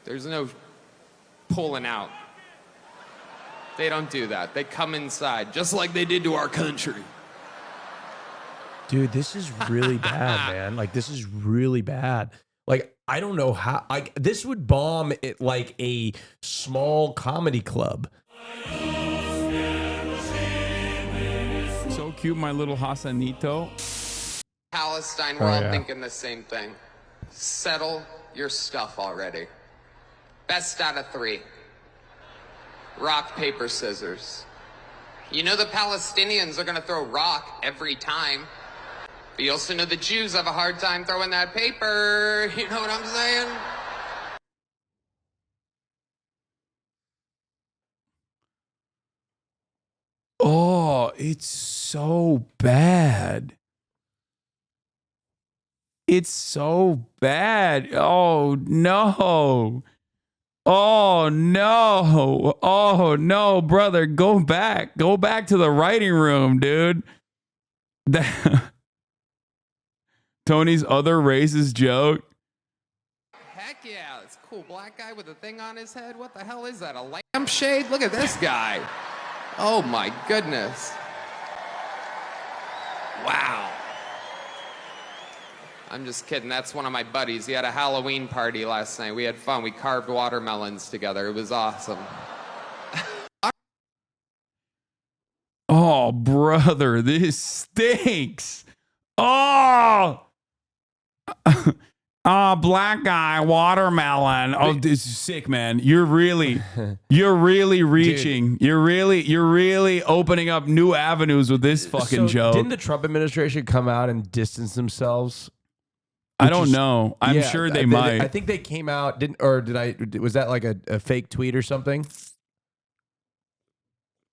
There's no pulling out. They don't do that. They come inside, just like they did to our country. Dude, this is really bad, man. Like, this is really bad. Like, I don't know how. This would bomb at like a small comedy club. So cute, my little Hasanito. Palestine, we're all thinking the same thing. Settle your stuff already. Best out of 3. Rock, paper, scissors. You know the Palestinians are gonna throw rock every time. But you also know the Jews have a hard time throwing that paper. You know what I'm saying? Oh, it's so bad. It's so bad. Oh, no. Oh, no. Oh, no, brother. Go back. Go back to the writing room, dude. Tony's other racist joke. Heck yeah, it's a cool black guy with a thing on his head. What the hell is that, a lampshade? Look at this guy. Oh my goodness. Wow. I'm just kidding. That's one of my buddies. He had a Halloween party last night. We had fun. We carved watermelons together. It was awesome. Oh, brother, this stinks. Oh. Black guy, watermelon. Oh, this is sick, man. You're really reaching. Dude. You're really opening up new avenues with this fucking joke. Didn't the Trump administration come out and distance themselves? I don't know. I'm sure they might. I think they came out, was that like a fake tweet or something?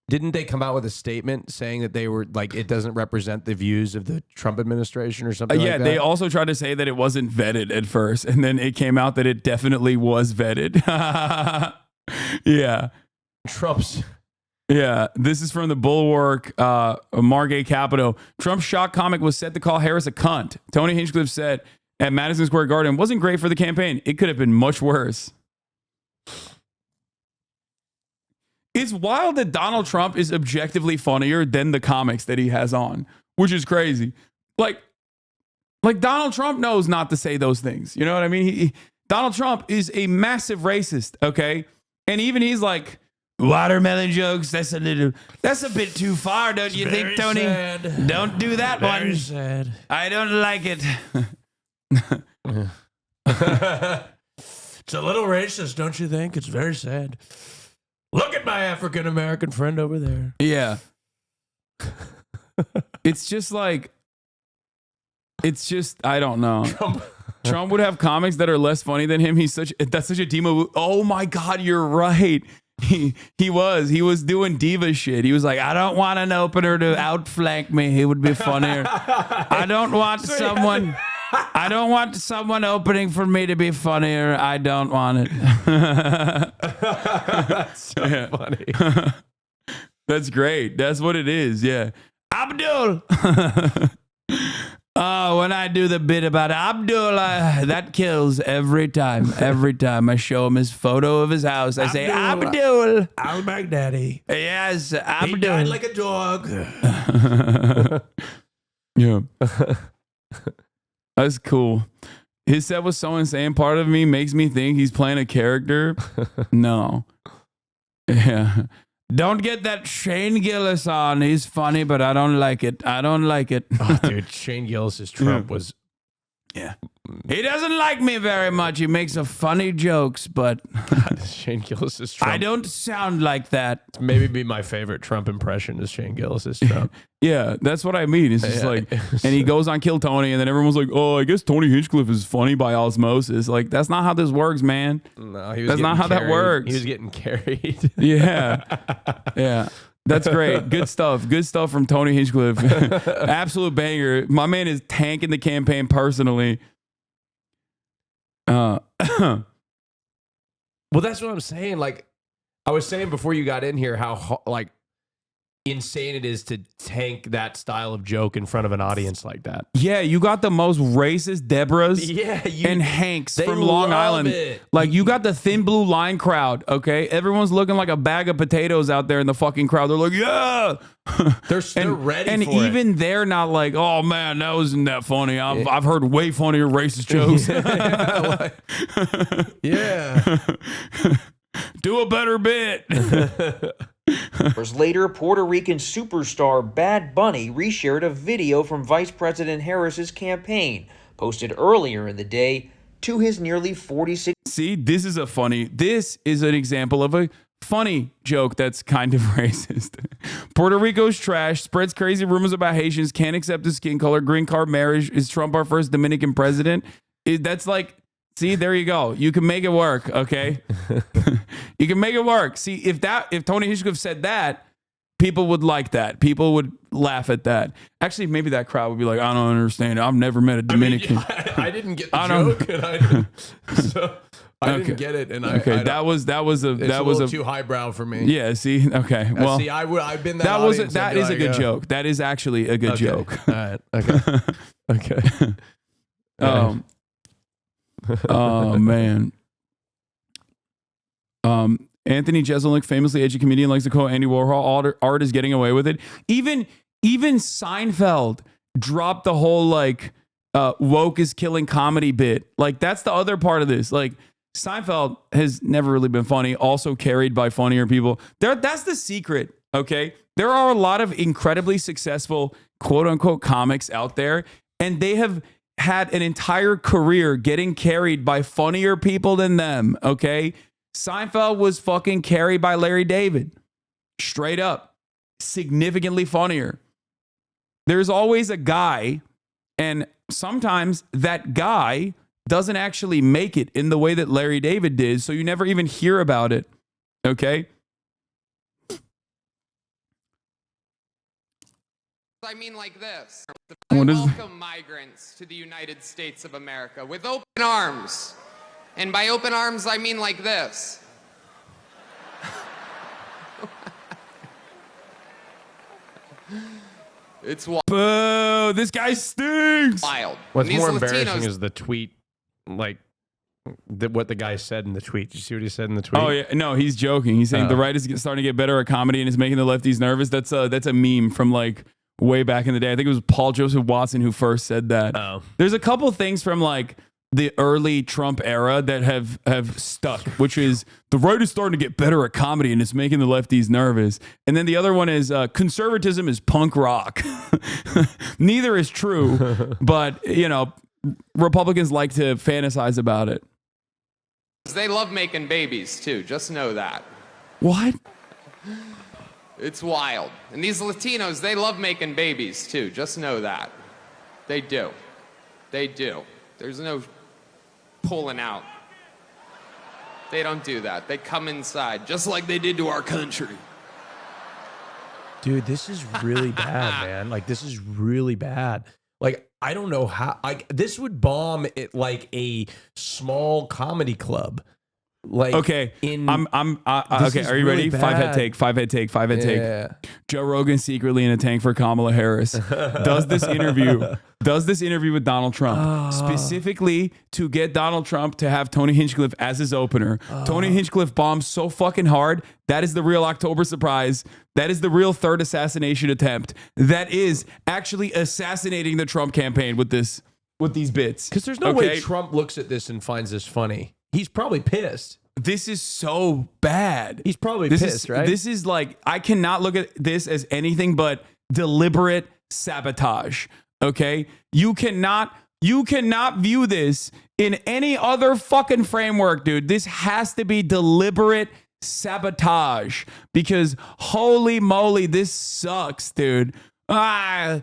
Didn't they come out with a statement saying that they were like, it doesn't represent the views of the Trump administration or something like that? They also tried to say that it wasn't vetted at first, and then it came out that it definitely was vetted. Yeah. Trump's. Yeah, this is from the Bulwark, Mark A. Capito. Trump's shock comic was set to call Harris a cunt. Tony Hinchcliffe said at Madison Square Garden, wasn't great for the campaign. It could have been much worse. It's wild that Donald Trump is objectively funnier than the comics that he has on, which is crazy. Like Donald Trump knows not to say those things. You know what I mean? Donald Trump is a massive racist, okay? And even he's like, watermelon jokes, that's a bit too far, don't you think, Tony? Sad. Don't do that one. Very sad. I don't like it. It's a little racist, don't you think? It's very sad. Look at my African-American friend over there. Yeah. It's just, I don't know. Trump would have comics that are less funny than him. That's such a Demo. Oh my God, you're right. He was doing diva shit. He was like, I don't want an opener to outflank me. It would be funnier. I don't want someone opening for me to be funnier. I don't want it. That's so funny. That's great. That's what it is. Yeah. Abdul. Oh, when I do the bit about Abdul, that kills every time. Every time I show him his photo of his house, I say, Abdul. Al-Baghdadi. Yes, Abdul. He died like a dog. Yeah. That's cool. His set was so insane. Part of me makes me think he's playing a character. No. Yeah. Don't get that Shane Gillis on. He's funny, but I don't like it. Oh, dude, Shane Gillis' Trump was... Yeah. He doesn't like me very much. He makes a funny jokes, but... Shane Gillis' Trump. I don't sound like that. Maybe be my favorite Trump impression is Shane Gillis' Trump. Yeah, that's what I mean. It's just like... And he goes on Kill Tony, and then everyone's like, oh, I guess Tony Hinchcliffe is funny by osmosis. Like, that's not how this works, man. No, he was that's not how that works. He was getting carried. Yeah. Yeah. That's great. Good stuff. Good stuff from Tony Hinchcliffe. Absolute banger. My man is tanking the campaign personally. Well, that's what I'm saying. Like, I was saying before you got in here, how like insane it is to tank that style of joke in front of an audience like that. Yeah, you got the most racist Deborahs Yeah, and Hanks they from Long love Island. it. Like, you got the thin blue line crowd, okay? Everyone's looking like a bag of potatoes out there in the fucking crowd. They're like, yeah. They're ready and for even they're not like, oh man, that wasn't that funny. I've heard way funnier racist jokes. Yeah. Do a better bit. Hours later, Puerto Rican superstar Bad Bunny reshared a video from Vice President Harris's campaign, posted earlier in the day, to his nearly 46. See, this is an example of a funny joke that's kind of racist. Puerto Rico's trash, spreads crazy rumors about Haitians, can't accept the skin color, green card marriage, is Trump our first Dominican president? That's like, see, there you go. You can make it work, okay? You can make it work. See, if Tony Hinchcliffe said that, people would like that. People would laugh at that. Actually, maybe that crowd would be like, I don't understand. I've never met a Dominican. I didn't get the joke, and I didn't get it, and that was a little too highbrow for me. Yeah, see, okay, well, see, I've been that is a good joke. That is actually a good joke. All right, okay, okay. Oh man. Anthony Jeselnik, famously edgy comedian, likes to quote Andy Warhol. Art is getting away with it. Even Seinfeld dropped the whole like woke is killing comedy bit. Like, that's the other part of this. Like, Seinfeld has never really been funny. Also carried by funnier people. That's the secret. Okay, there are a lot of incredibly successful quote unquote comics out there, and they have had an entire career getting carried by funnier people than them, okay? Seinfeld was fucking carried by Larry David. Straight up. Significantly funnier. There's always a guy, and sometimes that guy doesn't actually make it in the way that Larry David did, so you never even hear about it, okay? I mean like this. What I is welcome migrants to the United States of America with open arms. And by open arms, I mean like this. It's wild. Boo, this guy stinks. What's These more Latinos- embarrassing is the tweet, like what the guy said in the tweet. Did you see what he said in the tweet? Oh yeah, no, he's joking. He's saying the right is starting to get better at comedy and is making the lefties nervous. That's a meme from like way back in the day. I think it was Paul Joseph Watson who first said that. Oh. There's a couple things from like the early Trump era that have stuck, which is the right is starting to get better at comedy and it's making the lefties nervous. And then the other one is conservatism is punk rock. Neither is true, but you know, Republicans like to fantasize about it. They love making babies too, just know that. What? It's wild. And these Latinos, they love making babies too, just know that. They do. They do. There's no pulling out. They don't do that. They come inside, just like they did to our country. Dude, this is really bad, man. Like, this is really bad. Like, I don't know how. This would bomb at like a small comedy club. Like, okay, okay. Are you ready? Bad. Five head take. Joe Rogan secretly in a tank for Kamala Harris. Does this interview with Donald Trump specifically to get Donald Trump to have Tony Hinchcliffe as his opener. Tony Hinchcliffe bombs so fucking hard. That is the real October surprise. That is the real third assassination attempt. That is actually assassinating the Trump campaign with these bits. Because there's no way Trump looks at this and finds this funny. He's probably pissed. This is so bad. He's probably pissed, right? This is like, I cannot look at this as anything but deliberate sabotage. Okay? You cannot view this in any other fucking framework, dude. This has to be deliberate sabotage because holy moly, this sucks, dude. Latinos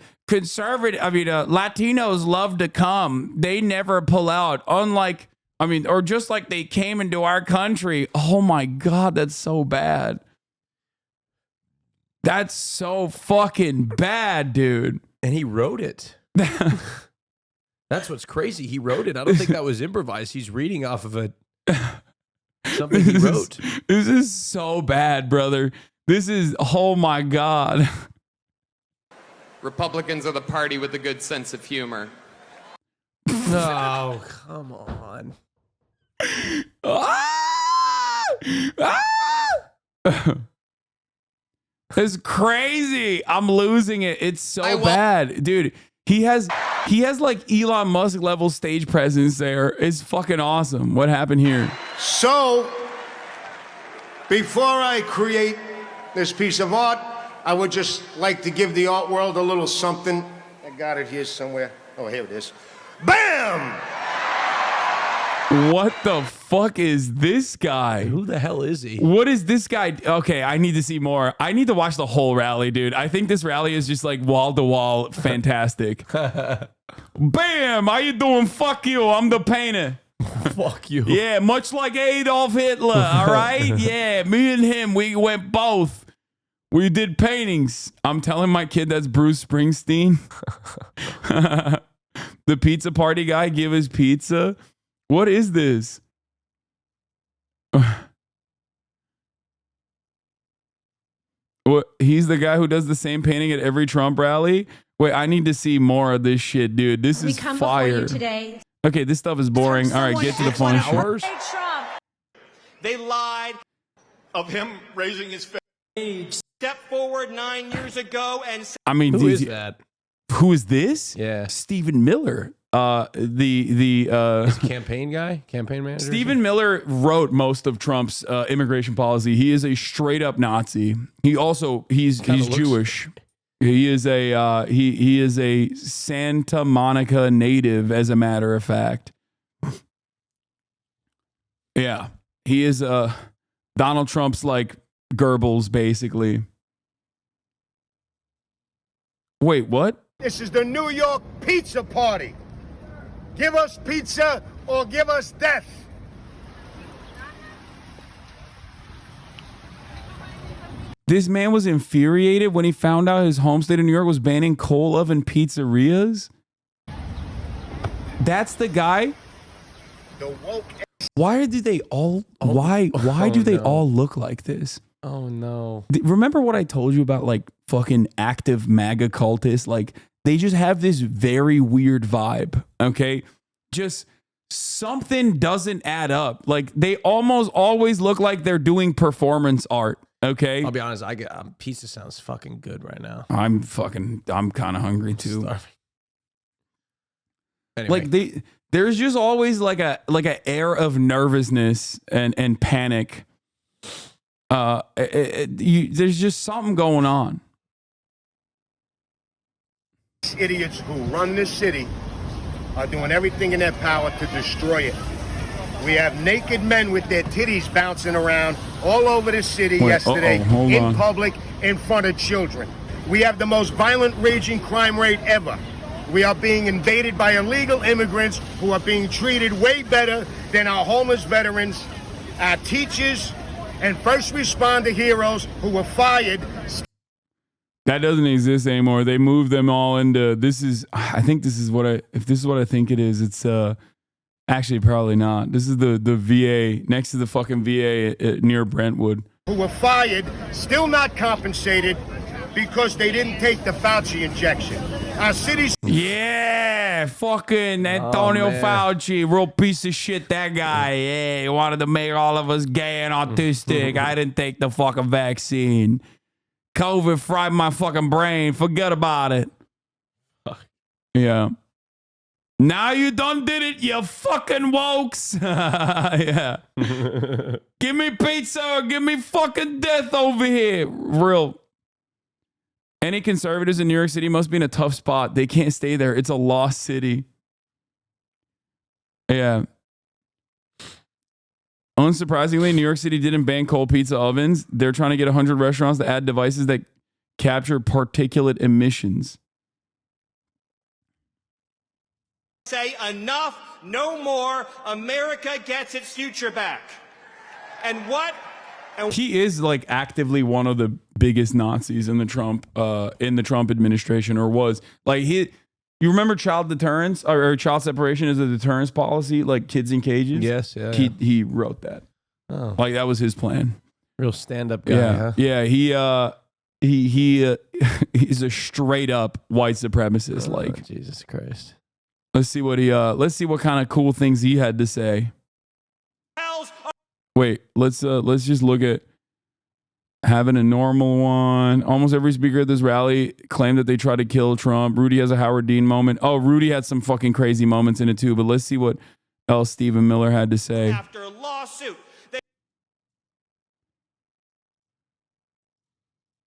love to come. They never pull out. Or just like they came into our country. Oh my God, that's so bad. That's so fucking bad, dude. And he wrote it. That's what's crazy. He wrote it. I don't think that was improvised. He's reading off of something he wrote. This is so bad, brother. This is, oh my God. Republicans are the party with a good sense of humor. Oh, come on. It's crazy. I'm losing it. It's so bad. Dude, he has like Elon Musk level stage presence there. It's fucking awesome. What happened here? So, before I create this piece of art, I would just like to give the art world a little something. I got it here somewhere. Oh, here it is. Bam! What the fuck is this guy? Who the hell is he? What is this guy? Okay, I need to see more. I need to watch the whole rally, dude. I think this rally is just like wall to wall fantastic. Bam! How you doing? Fuck you. I'm the painter. Fuck you. Yeah, much like Adolf Hitler, all right? Yeah, me and him, we went both. We did paintings. I'm telling my kid that's Bruce Springsteen. The pizza party guy give his pizza. What is this? What? He's the guy who does the same painting at every Trump rally? Wait, I need to see more of this shit, dude. This is fire. Today. Okay, this stuff is boring. All right, get to the fun shit. They lied of him raising his face. Step forward 9 years ago and said, I mean, Who is that? Who is this? Yeah. Stephen Miller. He's a campaign guy? Campaign manager? Stephen Miller wrote most of Trump's immigration policy. He is a straight up Nazi. He's Jewish. He is a he is a Santa Monica native, as a matter of fact. Yeah. He is Donald Trump's like Goebbels, basically. Wait, what? This is the New York pizza party. Give us pizza or give us death. This man was infuriated when he found out his home state of New York was banning coal oven pizzerias. That's the guy. The woke. Why do they all? Why do they all look like this? Oh no! Remember what I told you about like fucking active MAGA cultists? Like they just have this very weird vibe. Okay, just something doesn't add up. Like they almost always look like they're doing performance art. Okay, I'll be honest. I get pizza sounds fucking good right now. I'm kind of hungry too. Anyway. Like there's just always like a air of nervousness and panic. There's just something going on. Idiots who run this city are doing everything in their power to destroy it. We have naked men with their titties bouncing around all over the city yesterday, in public, in front of children. We have the most violent, raging crime rate ever. We are being invaded by illegal immigrants who are being treated way better than our homeless veterans, our teachers, and first responder heroes who were fired. That doesn't exist anymore. They moved them all into if this is what I think it is, it's actually probably not. This is the VA next to the fucking VA near Brentwood. Who were fired, still not compensated because they didn't take the Fauci injection. Our city's fucking Antonio Fauci, real piece of shit, that guy. Yeah, he wanted to make all of us gay and autistic. I didn't take the fucking vaccine. COVID fried my fucking brain. Forget about it. Yeah. Now you done did it, you fucking wokes. Yeah. Give me pizza or give me fucking death over here. Real. Any conservatives in New York City must be in a tough spot. They can't stay there. It's a lost city. Yeah. Unsurprisingly, New York City didn't ban coal pizza ovens. They're trying to get 100 restaurants to add devices that capture particulate emissions. say enough, no more, America gets its future back. And what? He is like actively one of the biggest Nazis in the Trump administration, or was. Like you remember child deterrence or child separation as a deterrence policy, like kids in cages? Yes, yeah. He wrote that. Oh. Like that was his plan. Real stand-up guy, Yeah, huh? yeah. He's a straight up white supremacist. Like, Jesus Christ. let's see what kind of cool things he had to say. Wait, let's just look at having a normal one. Almost every speaker at this rally claimed that they tried to kill Trump. Rudy has a Howard Dean moment. Oh, Rudy had some fucking crazy moments in it too. But let's see what else Stephen Miller had to say. After lawsuit.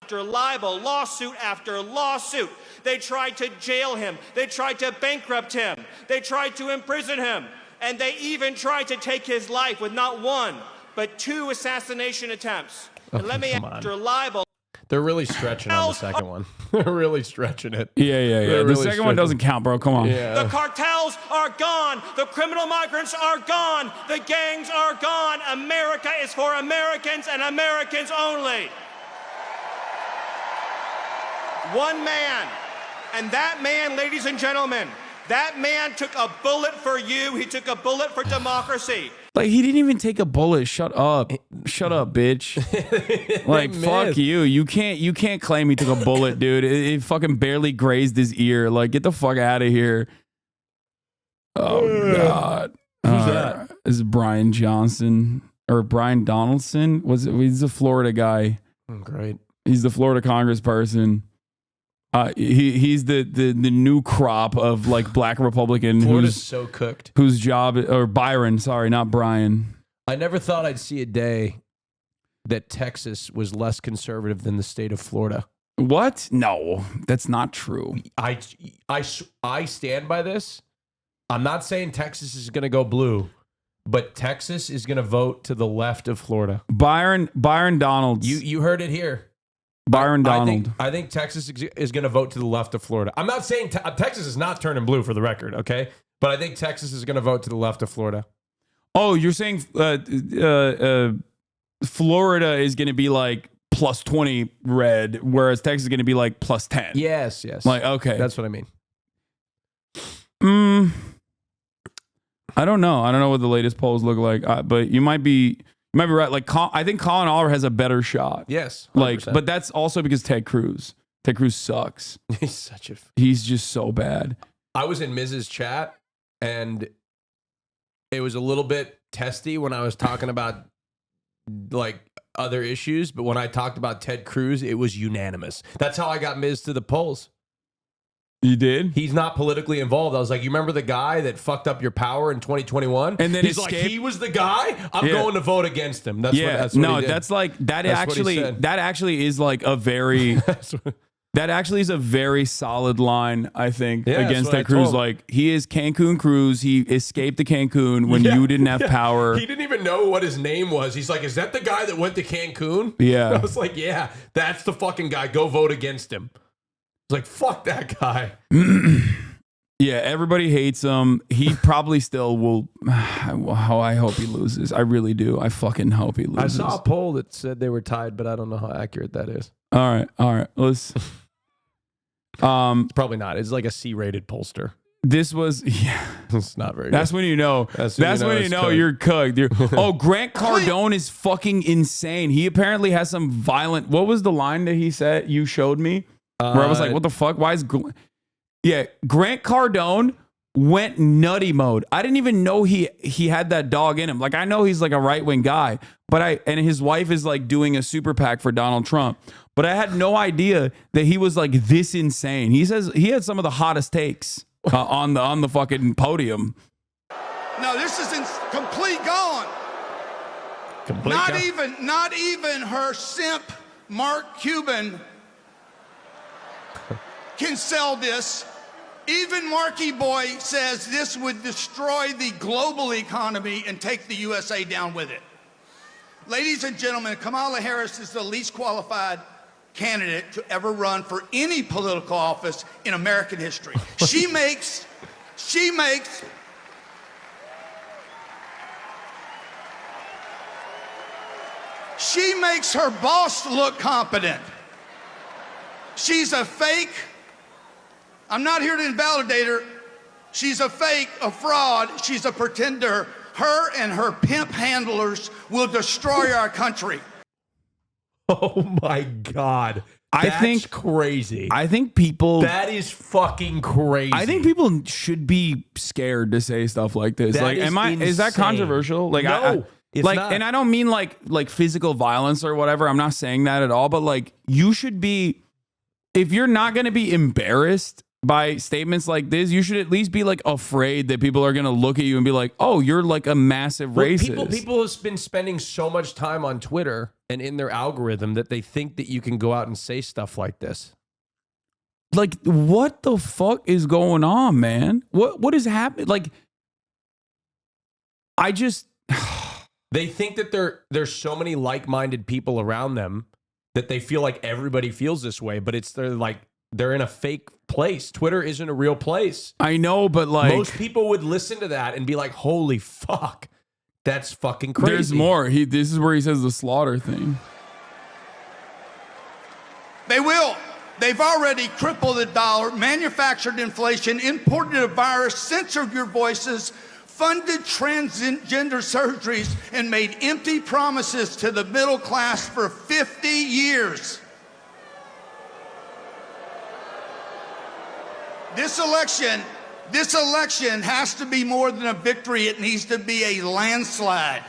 After libel, lawsuit after lawsuit. They tried to jail him. They tried to bankrupt him. They tried to imprison him. And they even tried to take his life with not one, but 2 assassination attempts. And let me after libel. They're really stretching on the second one. They're really stretching it. Yeah. The second one doesn't count, bro. Come on. Yeah. The cartels are gone. The criminal migrants are gone. The gangs are gone. America is for Americans and Americans only. One man. And that man, ladies and gentlemen, that man took a bullet for you. He took a bullet for democracy. Like, he didn't even take a bullet. Shut up, bitch. Like, fuck you. You can't claim he took a bullet, dude. It fucking barely grazed his ear. Like, get the fuck out of here. Oh God. Who's that? This is Brian Johnson or Brian Donaldson. He's a Florida guy. Great. He's the Florida congressperson. He's the new crop of like black Republican Florida's so cooked. Whose job, or Byron, sorry, not Brian. I never thought I'd see a day that Texas was less conservative than the state of Florida. What? No, that's not true. I stand by this. I'm not saying Texas is going to go blue, but Texas is going to vote to the left of Florida. Byron Donalds. You heard it here. Byron Donald. I think Texas is going to vote to the left of Florida. I'm not saying Texas is not turning blue, for the record, okay? But I think Texas is going to vote to the left of Florida. Oh, you're saying Florida is going to be like plus 20 red, whereas Texas is going to be like plus 10. Yes. Like, okay. That's what I mean. I don't know. I don't know what the latest polls look like, but you might be right. Like, I think Colin Oliver has a better shot. Yes. 100%. Like, but that's also because Ted Cruz sucks. He's just so bad. I was in Mrs. Chat, and it was a little bit testy when I was talking about like other issues, but when I talked about Ted Cruz, it was unanimous. That's how I got Miz to the polls. You did? He's not politically involved. I was like, you remember the guy that fucked up your power in 2021? And then he's like, he was the guy? I'm going to vote against him. That's what he did. That's like, that actually is like a very, that actually is a very solid line, I think, against Ted Cruz. Like, he is Cancun Cruz. He escaped to Cancun when you didn't have power. He didn't even know what his name was. He's like, is that the guy that went to Cancun? Yeah. I was like, yeah, that's the fucking guy. Go vote against him. I was like, fuck that guy. Yeah, everybody hates him. He probably still will. I hope he loses. I really do. I fucking hope he loses. I saw a poll that said they were tied, but I don't know how accurate that is. All right. Let's. Probably not. It's like a C-rated pollster. This was, it's not very That's good. when you know. That's when you know you're cooked. Oh, Grant Cardone is fucking insane. He apparently has some violent. What was the line that he said? You showed me. Where I was like, what the fuck? Why is... Grant Cardone went nutty mode. I didn't even know he had that dog in him. Like, I know he's like a right-wing guy, and his wife is like doing a super PAC for Donald Trump. But I had no idea that he was like this insane. He says he had some of the hottest takes on the fucking podium. No, this is complete gone. Not even her simp, Mark Cuban, can sell this. Even Marky Boy says this would destroy the global economy and take the USA down with it. Ladies and gentlemen, Kamala Harris is the least qualified candidate to ever run for any political office in American history. She makes her boss look competent. She's a fake. I'm not here to invalidate her. She's a fake, a fraud. She's a pretender. Her and her pimp handlers will destroy our country. Oh my God. I think crazy. I think people That is fucking crazy. I think people should be scared to say stuff like this. That Like, is is that insane. controversial? Like, No, it's like, not. and I don't mean like physical violence or whatever. I'm not saying that at all. But like, you should be, if you're not going to be embarrassed by statements like this, you should at least be like afraid that people are going to look at you and be like, oh, you're like a massive racist. People have been spending so much time on Twitter and in their algorithm that they think that you can go out and say stuff like this. Like, what the fuck is going on, man? What is happening? Like, I just They think that there's so many like-minded people around them that they feel like everybody feels this way, but they're in a fake place. Twitter isn't a real place. I know, but like Most people would listen to that and be like, holy fuck, that's fucking crazy. there's more. This is where he says the slaughter thing. They will. They've already crippled the dollar, manufactured inflation, imported a virus, censored your voices, funded transgender surgeries, and made empty promises to the middle class for 50 years. This election has to be more than a victory. It needs to be a landslide.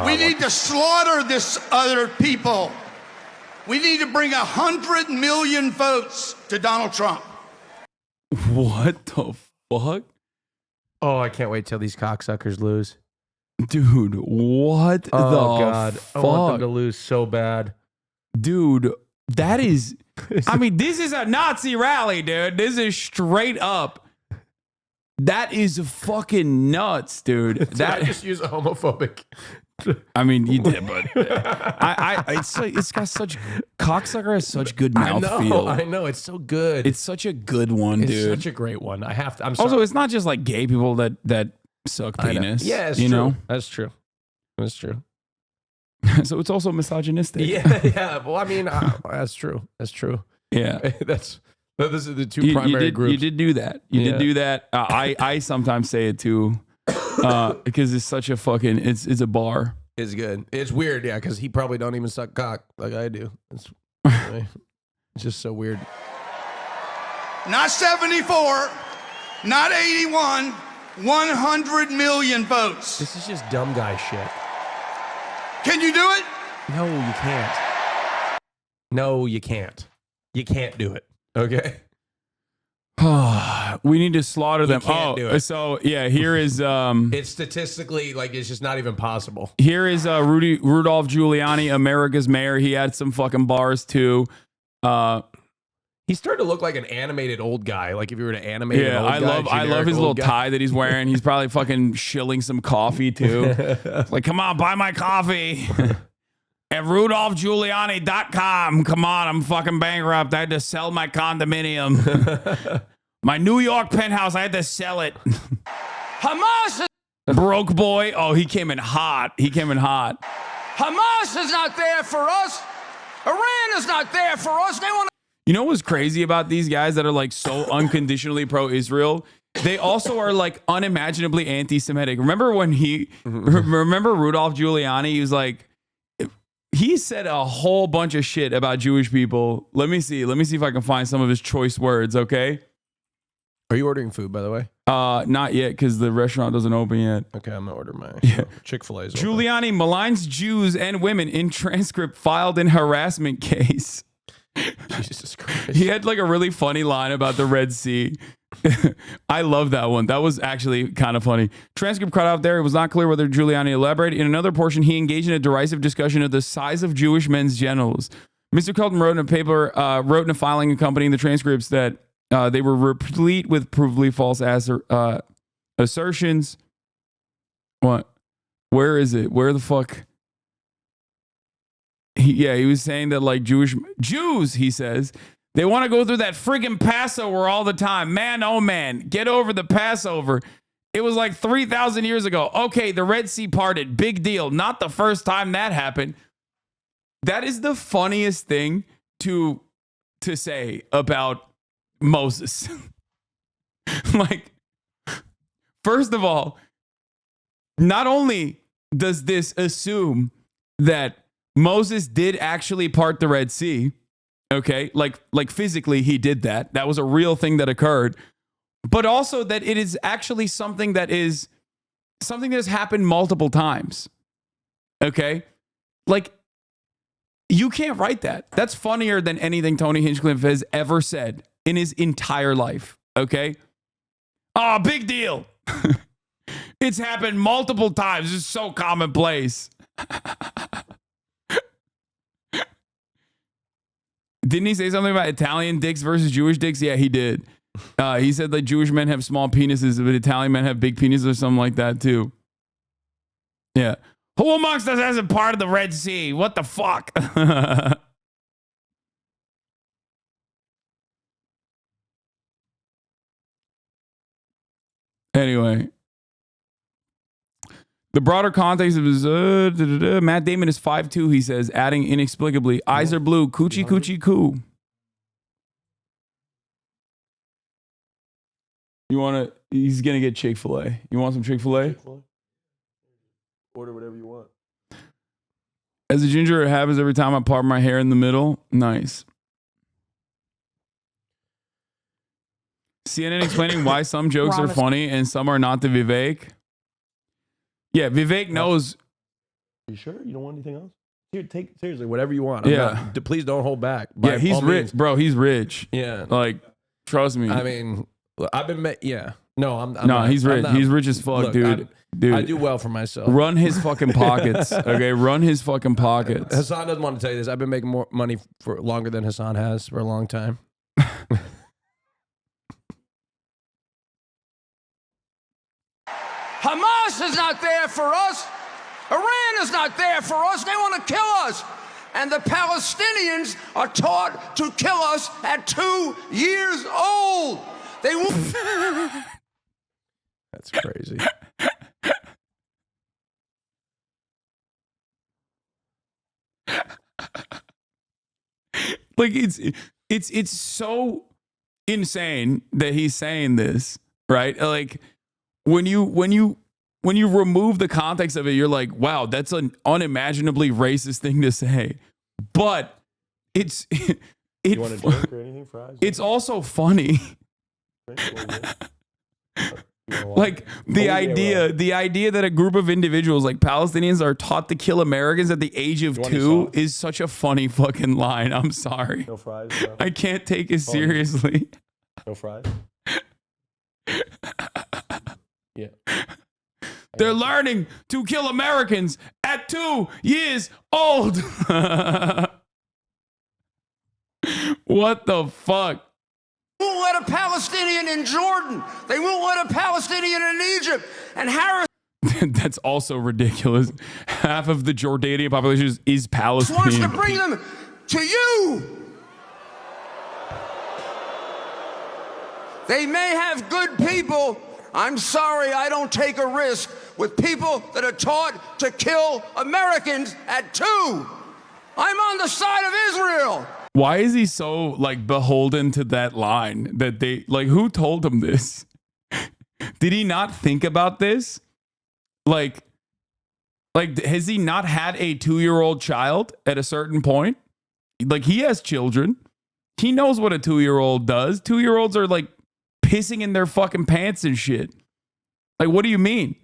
We need to slaughter this other people. We need to bring 100 million votes to Donald Trump. What the fuck? Oh, I can't wait till these cocksuckers lose. Dude, what Oh, the God. fuck? I want them to lose so bad. Dude, that is... I mean, this is a Nazi rally, dude. This is straight up. That is fucking nuts, dude. That I just use a homophobic. I mean, you did, but it's got such... Cocksucker has such good mouthfeel. I know. It's so good. It's such a good one, It's dude. such a great one. I'm sorry. Also, it's not just like gay people that suck penis. Yeah, it's you true. know? That's true. That's true. So it's also misogynistic. Yeah. Well, I mean, that's true. That's true. Yeah. Those are the two primary groups. You did do that. You did do that. I sometimes say it too, because it's such a fucking it's a bar. It's good. It's weird, yeah, because he probably don't even suck cock like I do. It's just so weird. Not 74, not 81, 100 million votes. This is just dumb guy shit. Can you do it? No, you can't. No, you can't. You can't do it. Okay. We need to slaughter them. can't do it. So yeah, here is It's statistically it's just not even possible. here is Rudolph Giuliani, America's mayor. He had some fucking bars too. He's starting to look like an animated old guy. Like if you were to animate an old guy. I love his little tie that he's wearing. He's probably fucking shilling some coffee too. Like, come on, buy my coffee at RudolphGiuliani.com. Come on, I'm fucking bankrupt. I had to sell my condominium. My New York penthouse, I had to sell it. Hamas is Broke boy. Oh, he came in hot. Hamas is not there for us. Iran is not there for us. They want to. You know what's crazy about these guys that are like so unconditionally pro-Israel? They also are like unimaginably anti-Semitic. Remember when remember Rudolph Giuliani? He was like, he said a whole bunch of shit about Jewish people. Let me see if I can find some of his choice words, okay? Are you ordering food, by the way? Not yet, because the restaurant doesn't open yet. Okay, I'm gonna order my Chick-fil-A's. Giuliani maligns Jews and women in transcript filed in harassment case. Jesus Christ. He had like a really funny line about the Red Sea. I love that one. That was actually kind of funny. Transcript cut out there. It was not clear whether Giuliani elaborated. In another portion, he engaged in a derisive discussion of the size of Jewish men's genitals. Mr. Kelton wrote in a filing accompanying the transcripts that they were replete with provably false assertions. What? Where is it? Where the fuck? He was saying that like Jews, he says, they want to go through that friggin' Passover all the time. Man, oh man, get over the Passover. It was like 3,000 years ago. Okay, the Red Sea parted. Big deal. Not the first time that happened. That is the funniest thing to say about Moses. Like, first of all, not only does this assume that Moses did actually part the Red Sea? Okay, like physically he did that. That was a real thing that occurred. But also that it is actually something that has happened multiple times. Okay? Like, you can't write that. That's funnier than anything Tony Hinchcliffe has ever said in his entire life. Okay? Oh, big deal. It's happened multiple times. It's so commonplace. Didn't he say something about Italian dicks versus Jewish dicks? Yeah, he did. He said that Jewish men have small penises, but Italian men have big penises or something like that too. Yeah. Who amongst us hasn't part of the Red Sea? What the fuck? Anyway. The broader context of his Matt Damon is 5'2", he says, adding inexplicably, eyes are blue, coochie coochie coo. He's gonna get Chick-fil-A. You want some Chick-fil-A? Order whatever you want. As a ginger, it happens every time I part my hair in the middle. Nice. CNN explaining why some jokes are funny and some are not to Vivek. Yeah, Vivek knows. You sure? You don't want anything else? Here, take seriously whatever you want. Please don't hold back. Yeah, he's rich, bro. He's rich. Yeah, like trust me. I mean, I've been. No, I'm no, not, he's rich. He's rich as fuck, look, dude. I do well for myself. Run his fucking pockets, okay? Run his fucking pockets. Hasan doesn't want to tell you this. I've been making more money for longer than Hasan has for a long time. Hamas is not there for us. Iran is not there for us. They want to kill us. And the Palestinians are taught to kill us at 2 years old. They will. That's crazy. Like it's so insane that he's saying this, right? Like when you remove the context of it, you're like, wow, that's an unimaginably racist thing to say. But it's you want a drink or anything, fries? It's also funny. Like the idea that a group of individuals like Palestinians are taught to kill Americans at the age of 2 is such a funny fucking line. I'm sorry. No fries. I can't take it seriously. No fries. Yeah. They're learning to kill Americans at 2 years old. What the fuck? They won't let a Palestinian in Jordan. They won't let a Palestinian in Egypt. And Harris That's also ridiculous. Half of the Jordanian population is Palestinian. wants to bring them to you. They may have good people. I'm sorry, I don't take a risk with people that are taught to kill Americans at 2. I'm on the side of Israel. Why is he so like beholden to that line that they like who told him this? Did he not think about this? Like has he not had a 2-year-old child at a certain point? Like he has children. He knows what a 2-year-old does. 2-year-olds are like pissing in their fucking pants and shit. Like, what do you mean?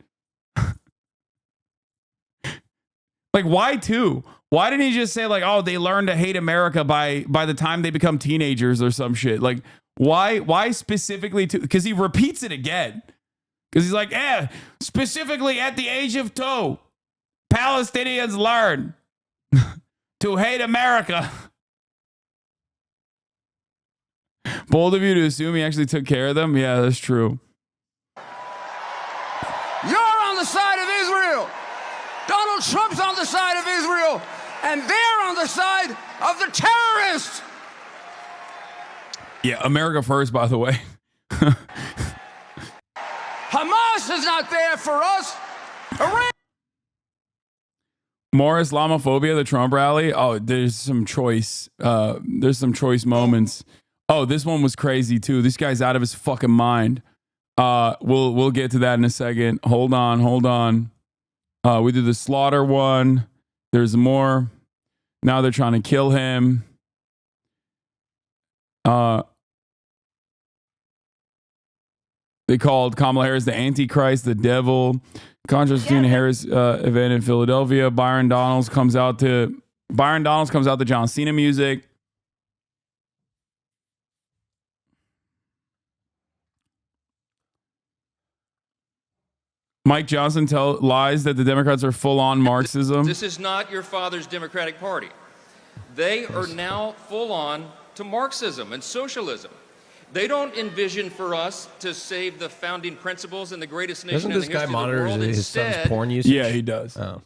Like, why 2? Why didn't he just say like, oh, they learn to hate America by the time they become teenagers or some shit? Like, why specifically 2? Because he repeats it again. Because he's like, specifically at the age of 2, Palestinians learn to hate America. Bold of you to assume he actually took care of them. Yeah, that's true. You're on the side of Israel. Donald Trump's on the side of Israel. And they're on the side of the terrorists. Yeah, America first, by the way. Hamas is not there for us. Iran. More Islamophobia, the Trump rally. Oh, there's some choice moments. Oh, this one was crazy too. This guy's out of his fucking mind. We'll get to that in a second. Hold on. We did the slaughter one. There's more. Now they're trying to kill him. They called Kamala Harris the Antichrist, the devil. Contrast between Harris event in Philadelphia. Byron Donalds comes out to John Cena music. Mike Johnson lies that the Democrats are full on Marxism. This is not your father's Democratic Party. They are now full on to Marxism and socialism. They don't envision for us to save the founding principles and the greatest nation in the history of the world. Doesn't this guy monitor his son's porn usage? Yeah, he does. Oh.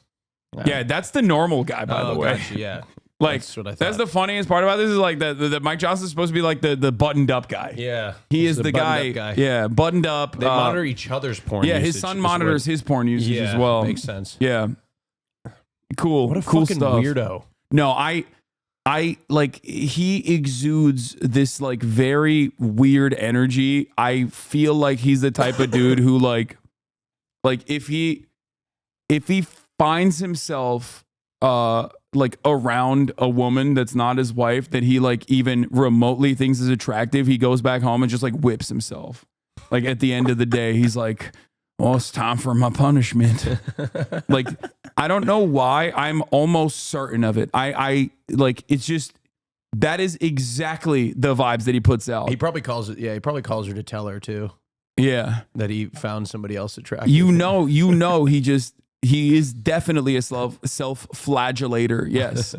Yeah, that's the normal guy, by the way. Gotcha, yeah. Like, that's what I thought. That's the funniest part about this is like the Mike Johnson's supposed to be like the buttoned up guy. Yeah. He is the guy. Yeah, buttoned up. They monitor each other's porn Yeah, usage. his son monitors his porn usage as well. Makes sense. Yeah. Cool. What a cool fucking stuff. weirdo. No, I like he exudes this like very weird energy. I feel like he's the type of dude who like if he finds himself like around a woman that's not his wife that he like even remotely thinks is attractive, he goes back home and just like whips himself. Like at the end of the day, he's like, "Oh, it's time for my punishment." Like, I don't know why. I'm almost certain of it. I like, it's just, that is exactly the vibes that he puts out. He probably calls it. Yeah, he probably calls her to tell her too. Yeah, that he found somebody else attractive. You know, he is definitely a self-flagellator. Yes.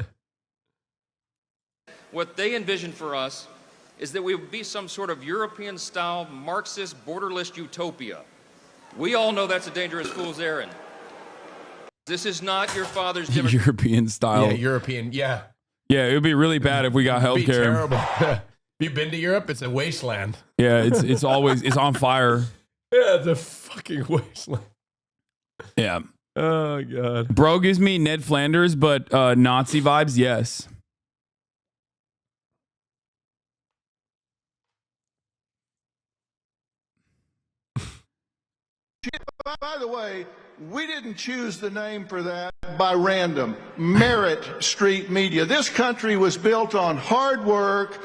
What they envision for us is that we would be some sort of European-style Marxist borderless utopia. We all know that's a dangerous fool's errand. This is not your father's European style. Yeah, European. Yeah. Yeah, it would be really bad if we got healthcare. It'd be terrible. Have you been to Europe? It's a wasteland. Yeah, it's always on fire. Yeah, it's a fucking wasteland. Yeah. Oh god. Bro gives me Ned Flanders, but Nazi vibes, yes. By the way, we didn't choose the name for that by random. Merit Street Media. This country was built on hard work,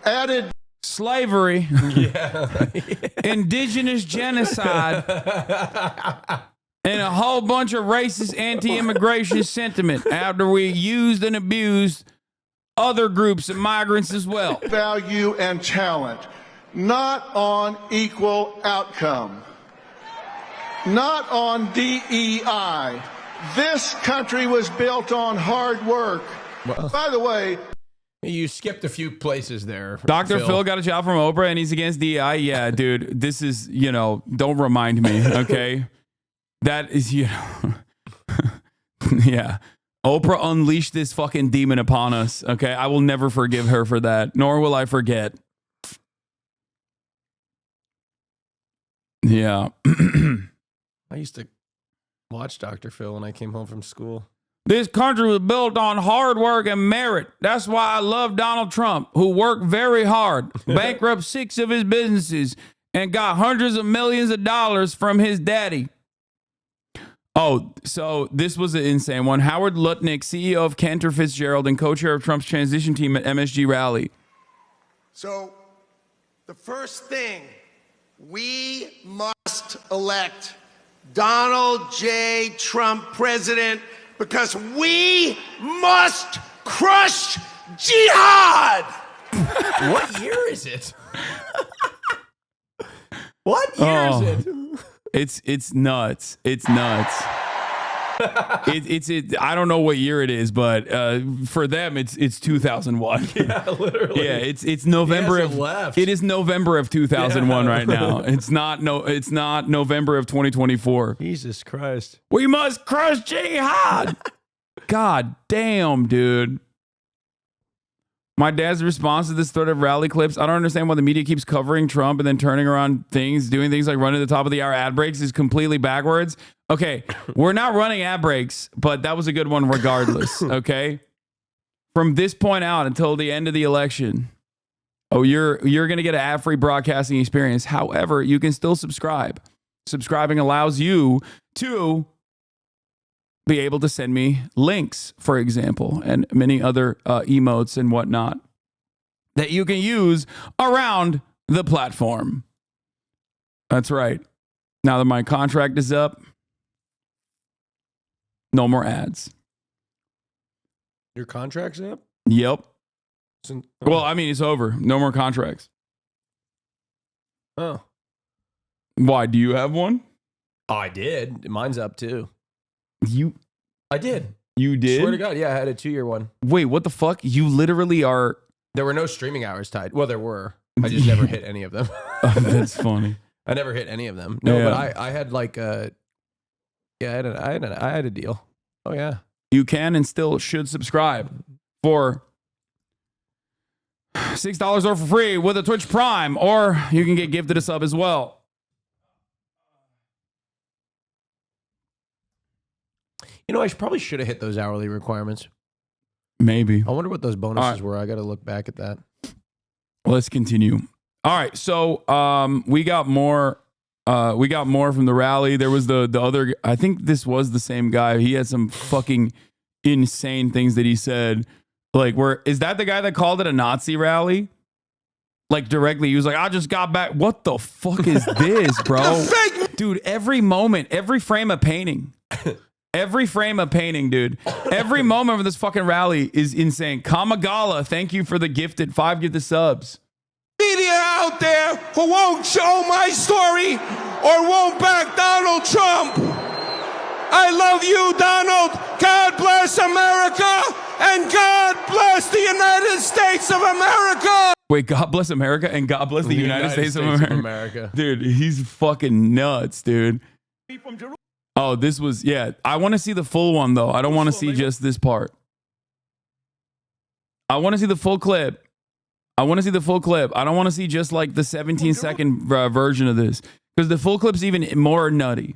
added slavery, indigenous genocide, and a whole bunch of racist anti-immigration sentiment after we used and abused other groups of migrants as well. Value and talent, not on equal outcome. Not on DEI. This country was built on hard work. Well, by the way, you skipped a few places there. Dr. Phil got a job from Oprah and he's against DEI. Yeah, dude, this is, don't remind me, okay? That is, yeah. Oprah unleashed this fucking demon upon us, okay? I will never forgive her for that, nor will I forget. Yeah. I used to watch Dr. Phil when I came home from school. This country was built on hard work and merit. That's why I love Donald Trump, who worked very hard, bankrupt 6 of his businesses, and got hundreds of millions of dollars from his daddy. Oh, so this was an insane one. Howard Lutnick, CEO of Cantor Fitzgerald and co-chair of Trump's transition team at MSG rally. So the first thing, we must elect Donald J. Trump president because we must crush jihad. What year is it? What year is it? It's nuts. It's nuts. I don't know what year it is, but for them it's 2001. Yeah, literally. Yeah, it's November of left. It is November of 2001 right now. It's not November of 2024. Jesus Christ. We must crush jihad. God damn, dude. My dad's response to this thread of rally clips, I don't understand why the media keeps covering Trump and then turning around things, doing things like running the top of the hour ad breaks is completely backwards. Okay, we're not running ad breaks, but that was a good one regardless, okay? From this point out until the end of the election, you're going to get an ad-free broadcasting experience. However, you can still subscribe. Subscribing allows you to be able to send me links, for example, and many other emotes and whatnot that you can use around the platform. That's right. Now that my contract is up, no more ads. Your contract's up? Yep. Well, I mean, it's over. No more contracts. Oh. Why? Do you have one? Oh, I did. Mine's up too. I did. You did? Swear to God, yeah, I had a 2-year one. Wait, what the fuck? You literally are... There were no streaming hours tied. Well, there were. I just never hit any of them. Oh, that's funny. I never hit any of them. No, Yeah. but I had like a... Yeah, I had a deal. Oh, yeah. You can and still should subscribe for $6 or for free with a Twitch Prime, or you can get gifted a sub as well. You know, I probably should have hit those hourly requirements. Maybe. I wonder what those bonuses right. were. I got to look back at that. Let's continue. All right, so we got more. We got more from the rally. There was the other. I think this was the same guy. He had some fucking insane things that he said. Like, is that the guy that called it a Nazi rally? Like directly, he was like, "I just got back." What the fuck is this, bro? Dude, every moment, every frame of painting. Every frame of painting, dude. Every moment of this fucking rally is insane. Kamagala, thank you for the gifted 5 gifted subs. Media out there who won't show my story or won't back Donald Trump. I love you, Donald. God bless America and God bless the United States of America. Wait, God bless America and God bless the United States of America. Dude, he's fucking nuts, dude. Oh, this was, yeah. I want to see the full one, though. I don't want to see just this part. I want to see the full clip. I want to see the full clip. I don't want to see just like the 17-second version of this, because the full clip's even more nutty.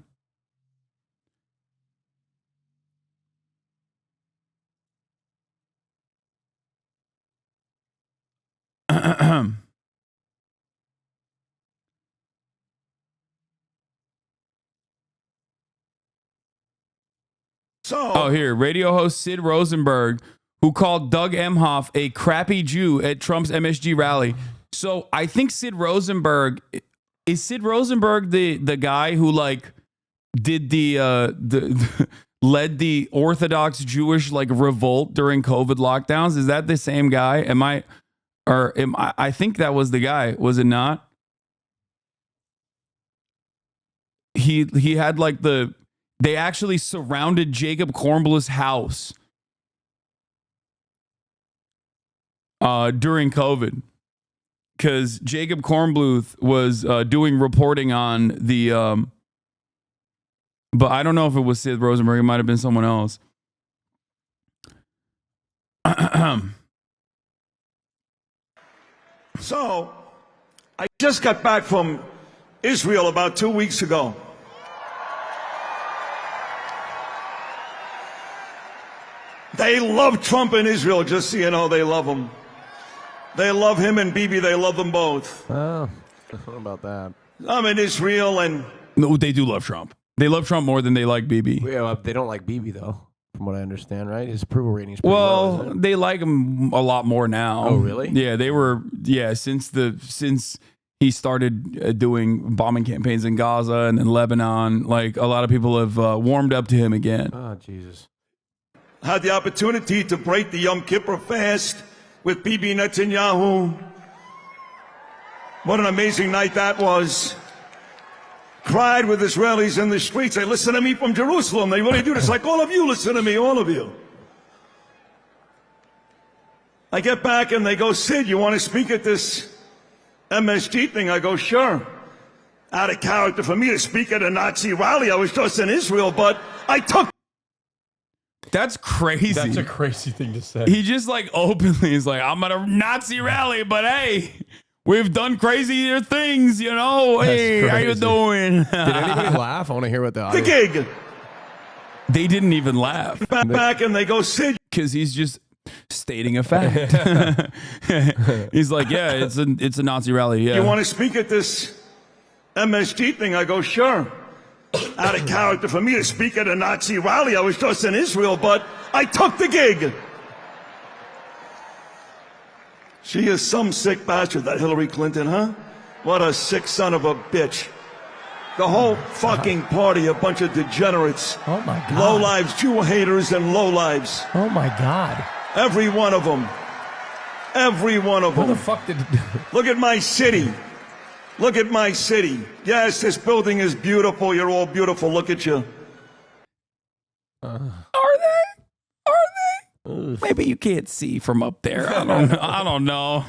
Oh, here, radio host Sid Rosenberg, who called Doug Emhoff a crappy Jew at Trump's MSG rally. So I think Sid Rosenberg is the guy who like did the led the Orthodox Jewish like revolt during COVID lockdowns. Is that the same guy? I think that was the guy, was it not? He had like they actually surrounded Jacob Kornbluth's house during COVID, because Jacob Kornbluth was doing reporting on the, but I don't know if it was Sid Rosenberg. It might have been someone else. So, I just got back from Israel about 2 weeks ago. They love Trump in Israel, just so you know, they love him. They love him and Bibi, they love them both. Oh, what about that? I'm in Israel and... No, they do love Trump. They love Trump more than they like Bibi. Yeah, they don't like Bibi, though, from what I understand, right? His approval rating's low, pretty low, they like him a lot more now. Oh, really? Yeah, they were, since he started doing bombing campaigns in Gaza and in Lebanon, like a lot of people have warmed up to him again. Oh, Jesus. Had the opportunity to break the Yom Kippur fast with Bibi Netanyahu. What an amazing night that was. Cried with Israelis in the streets. They listen to me from Jerusalem. They really do. It's like all of you listen to me, all of you. I get back and they go, Sid, you want to speak at this MSG thing? I go, sure. Out of character for me to speak at a Nazi rally. I was just in Israel, but I took... That's crazy. That's a crazy thing to say. He just like openly is like, I'm at a Nazi rally, but hey, we've done crazier things, you know. That's hey, crazy. how you doing? Did anybody laugh? I want to hear what the audience... gig. They didn't even laugh. Back and they go, Sid. Because he's just stating a fact. He's like, yeah, it's a Nazi rally. Yeah. You want to speak at this MSG thing? I go, sure. Out of character for me to speak at a Nazi rally. I was just in Israel, but I took the gig. She is some sick bastard, that Hillary Clinton, huh? What a sick son of a bitch. The whole fucking party, a bunch of degenerates. Oh my God. Lowlives, Jew haters, and lowlives. Oh my God. Every one of them. Every one of them. Where the fuck did... Look at my city. Look at my city. Yes, this building is beautiful. You're all beautiful. Look at you. Are they? Maybe you can't see from up there. I don't know.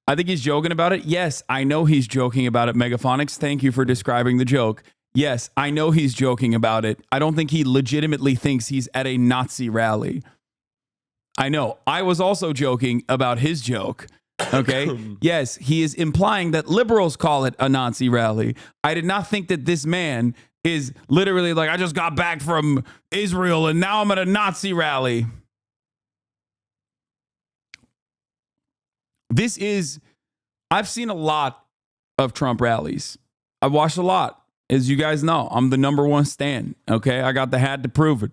I think he's joking about it. Yes, I know he's joking about it, Megaphonics. Thank you for describing the joke. Yes, I know he's joking about it. I don't think he legitimately thinks he's at a Nazi rally. I know. I was also joking about his joke. Okay? Yes, he is implying that liberals call it a Nazi rally. I did not think that this man is literally like, I just got back from Israel and now I'm at a Nazi rally. I've seen a lot of Trump rallies. I've watched a lot. As you guys know, I'm the #1 stan. Okay? I got the hat to prove it.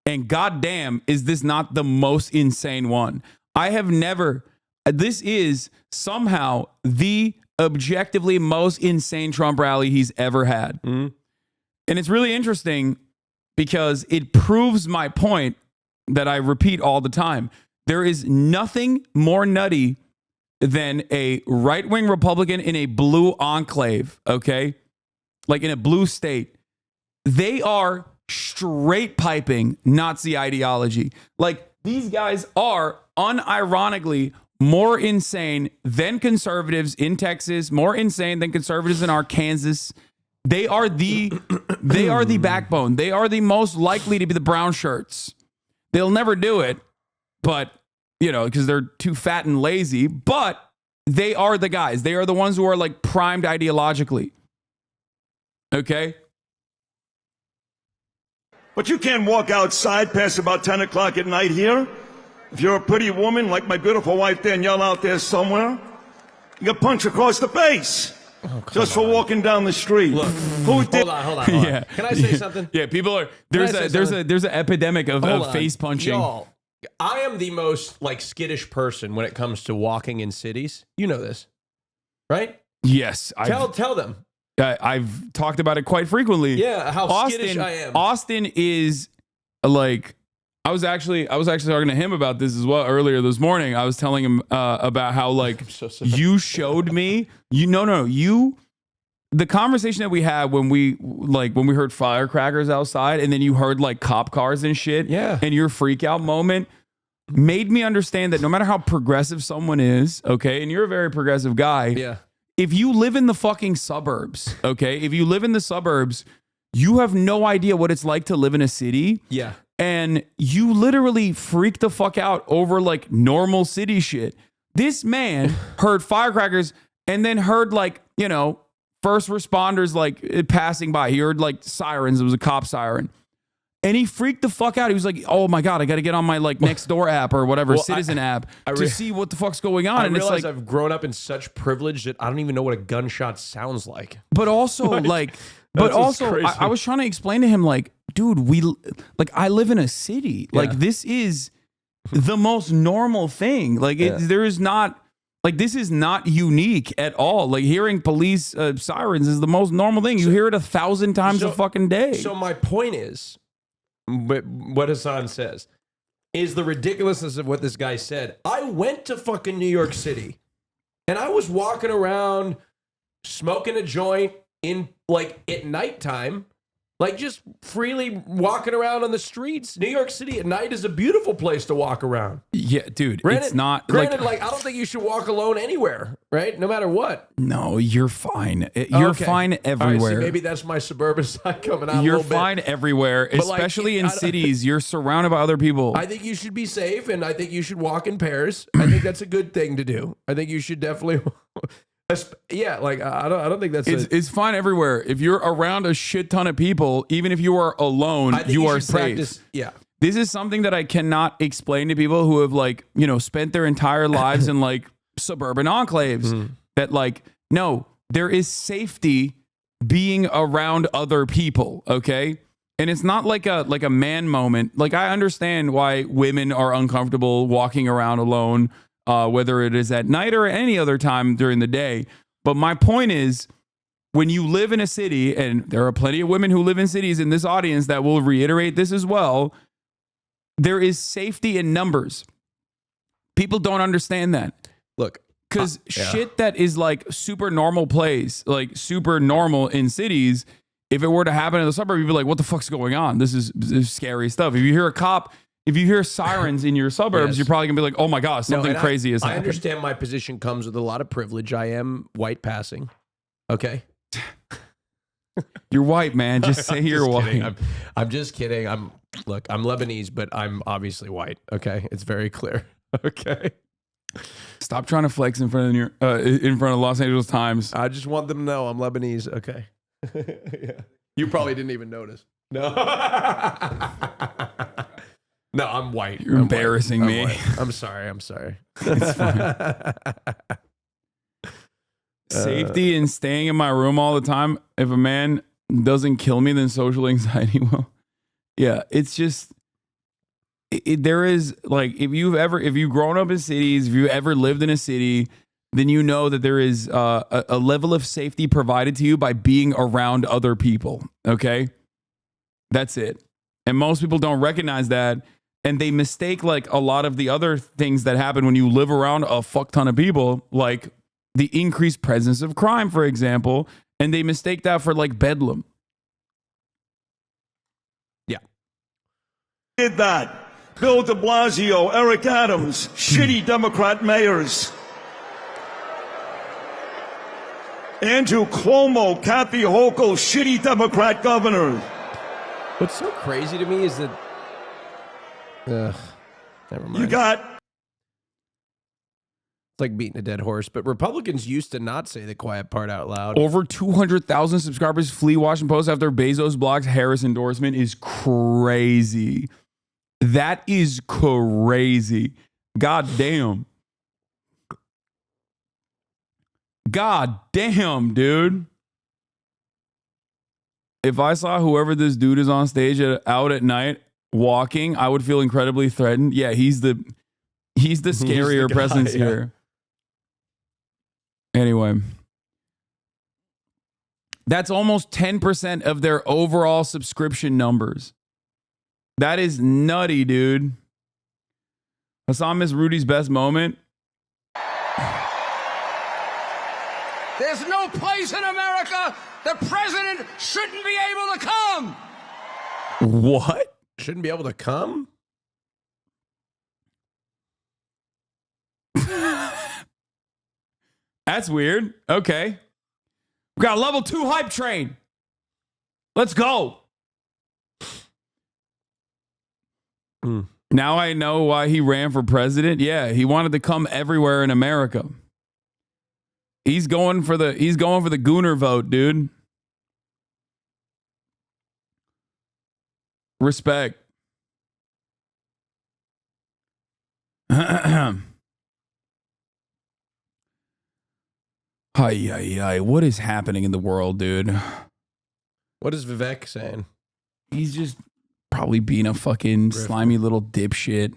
And goddamn, is this not the most insane one? This is somehow the objectively most insane Trump rally he's ever had. And it's really interesting because it proves my point that I repeat all the time. There is nothing more nutty than a right-wing Republican in a blue enclave, okay? Like in a blue state. They are straight piping Nazi ideology. Like these guys are unironically more insane than conservatives in Texas, more insane than conservatives in Arkansas. They are the backbone. They are the most likely to be the brown shirts. They'll never do it, but because they're too fat and lazy, but they are the guys. They are the ones who are like primed ideologically. Okay? But you can't walk outside past about 10 o'clock at night here. If you're a pretty woman like my beautiful wife Danielle out there somewhere, you get punched across the face. Just for walking down the street. Look, hold on. Yeah. Can I say something? Yeah, people are there's an epidemic of face punching. Y'all, I am the most like skittish person when it comes to walking in cities. You know this, right? Yes. Tell them. I've talked about it quite frequently. Yeah, how skittish I am. Austin is like I was actually talking to him about this as well earlier this morning. I was telling him about how like you showed me the conversation that we had when we heard firecrackers outside and then you heard like cop cars and shit. Yeah. And your freak out moment made me understand that no matter how progressive someone is, okay, and you're a very progressive guy. Yeah. If you live in the fucking suburbs, okay, you have no idea what it's like to live in a city. Yeah. And you literally freak the fuck out over like normal city shit. This man heard firecrackers and then heard like, first responders like passing by. He heard like sirens. It was a cop siren. And he freaked the fuck out. He was like, oh my God, I got to get on my like Nextdoor app or whatever, Citizen app to see what the fuck's going on. And it's like, I've grown up in such privilege that I don't even know what a gunshot sounds like. But also I was trying to explain to him like, dude, I live in a city. Yeah. Like this is the most normal thing. Like there is not like, this is not unique at all. Like hearing police sirens is the most normal thing. You hear it 1,000 times a fucking day. So my point is, what Hasan says is the ridiculousness of what this guy said. I went to fucking New York City and I was walking around smoking a joint in like at nighttime, like just freely walking around on the streets. New York City at night is a beautiful place to walk around. Yeah, dude, it's not granted, like I don't think you should walk alone anywhere, right? No matter what. No, you're fine. You're fine everywhere. Right, see, maybe that's my suburban side coming out. You're fine everywhere, especially in cities. You're surrounded by other people. I think you should be safe, and I think you should walk in pairs. I think that's a good thing to do. I think you should definitely. Yeah, like I don't think it's fine everywhere. If you're around a shit ton of people, even if you are alone, you are safe. Practice, yeah. This is something that I cannot explain to people who have like, spent their entire lives in like suburban enclaves that like, no, there is safety being around other people, okay? And it's not like a man moment. Like, I understand why women are uncomfortable walking around alone, whether it is at night or any other time during the day. But my point is, when you live in a city, and there are plenty of women who live in cities in this audience that will reiterate this as well, there is safety in numbers. People don't understand that. Look, because shit that is like super normal place, like super normal in cities, if it were to happen in the suburb, you'd be like, what the fuck's going on? This is scary stuff. If you hear a cop, if you hear sirens in your suburbs, you're probably gonna be like, oh my God, something crazy is happening. I understand my position comes with a lot of privilege. I am white passing. Okay. You're white, man. Just say you're white. I'm just kidding. I'm Lebanese, but I'm obviously white. Okay. It's very clear. Okay. Stop trying to flex in front of Los Angeles Times. I just want them to know I'm Lebanese. Okay. Yeah. You probably didn't even notice. No. No, I'm white. You're embarrassing me. I'm sorry. It's fine. Safety and staying in my room all the time. If a man doesn't kill me, then social anxiety will. Yeah, it's just there is like if you've grown up in cities, if you ever lived in a city, then you know that there is a level of safety provided to you by being around other people. Okay, that's it. And most people don't recognize that, and they mistake like a lot of the other things that happen when you live around a fuck ton of people, like the increased presence of crime, for example, and they mistake that for like bedlam. Yeah. Did that. Bill de Blasio, Eric Adams, shitty Democrat mayors. Andrew Cuomo, Kathy Hochul, shitty Democrat governors. What's so crazy to me is that... never mind. You got... It's like beating a dead horse, but Republicans used to not say the quiet part out loud. Over 200,000 subscribers flee Washington Post after Bezos blocks Harris endorsement is crazy. That is crazy. God damn. God damn, dude. If I saw whoever this dude is on stage out at night walking, I would feel incredibly threatened. Yeah, he's the scarier presence here. Anyway, that's almost 10% of their overall subscription numbers. That is nutty, dude. Hasan missed Rudy's best moment. There's no place in America the president shouldn't be able to come. What? Shouldn't be able to come? That's weird. Okay. We got a level 2 hype train. Let's go. Now I know why he ran for president. Yeah, he wanted to come everywhere in America. He's going for the Gooner vote, dude. Respect. What is happening in the world, dude? What is Vivek saying? He's just probably being a fucking slimy little dipshit.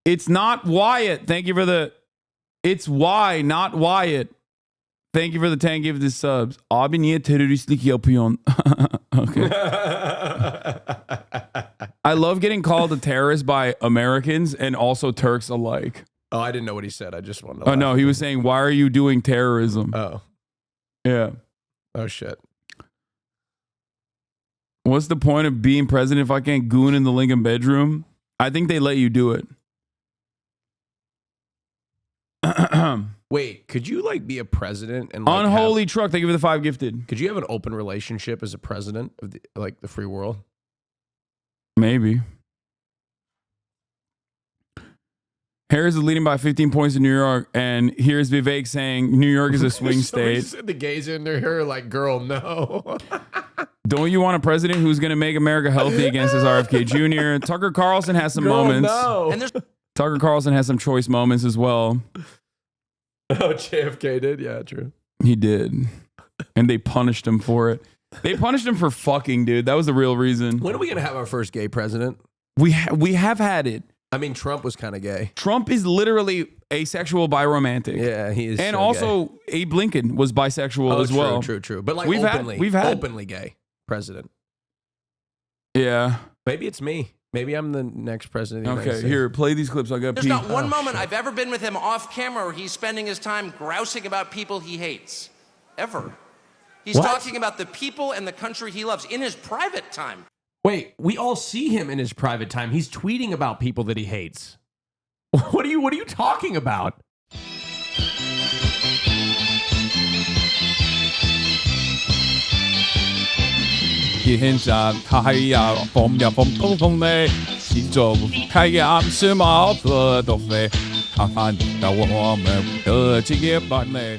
It's not Wyatt. Thank you for the... It's why, not Wyatt. Thank you for the 10 gifted subs. Abi niye teröristlik yapıyorsun? Okay. I love getting called a terrorist by Americans and also Turks alike. Oh, I didn't know what he said. I just wanted to... Oh, no. He was saying, why are you doing terrorism? Oh. Yeah. Oh, shit. What's the point of being president if I can't goon in the Lincoln bedroom? I think they let you do it. Wait, could you like be a president and like Unholy truck? Thank you for the 5 gifted. Could you have an open relationship as a president of the free world? Maybe. Harris is leading by 15 points in New York, and here's Vivek saying New York is a swing state. Said the gays in there like, girl, no. Don't you want a president who's going to make America healthy against this RFK Jr.? Tucker Carlson has some moments. No. And Tucker Carlson has some choice moments as well. Oh, JFK did? Yeah, true. He did. And they punished him for it. They punished him for fucking, dude. That was the real reason. When are we going to have our first gay president? We have had it. I mean, Trump was kind of gay. Trump is literally asexual biromantic. Yeah, he is. And so also, gay. Abe Lincoln was bisexual as well. True. But like we've openly had openly gay president. Yeah. Maybe it's me. Maybe I'm the next president. Of the United Okay, States. here, play these clips. I got There's not one moment I've ever been with him off camera where he's spending his time grousing about people he hates. Ever. He's talking about the people and the country he loves in his private time. Wait, we all see him in his private time. He's tweeting about people that he hates. What are you talking about?天上太阳风呀风风风嘞，心中太阳是毛泽东飞，看看你的我们的结伴嘞。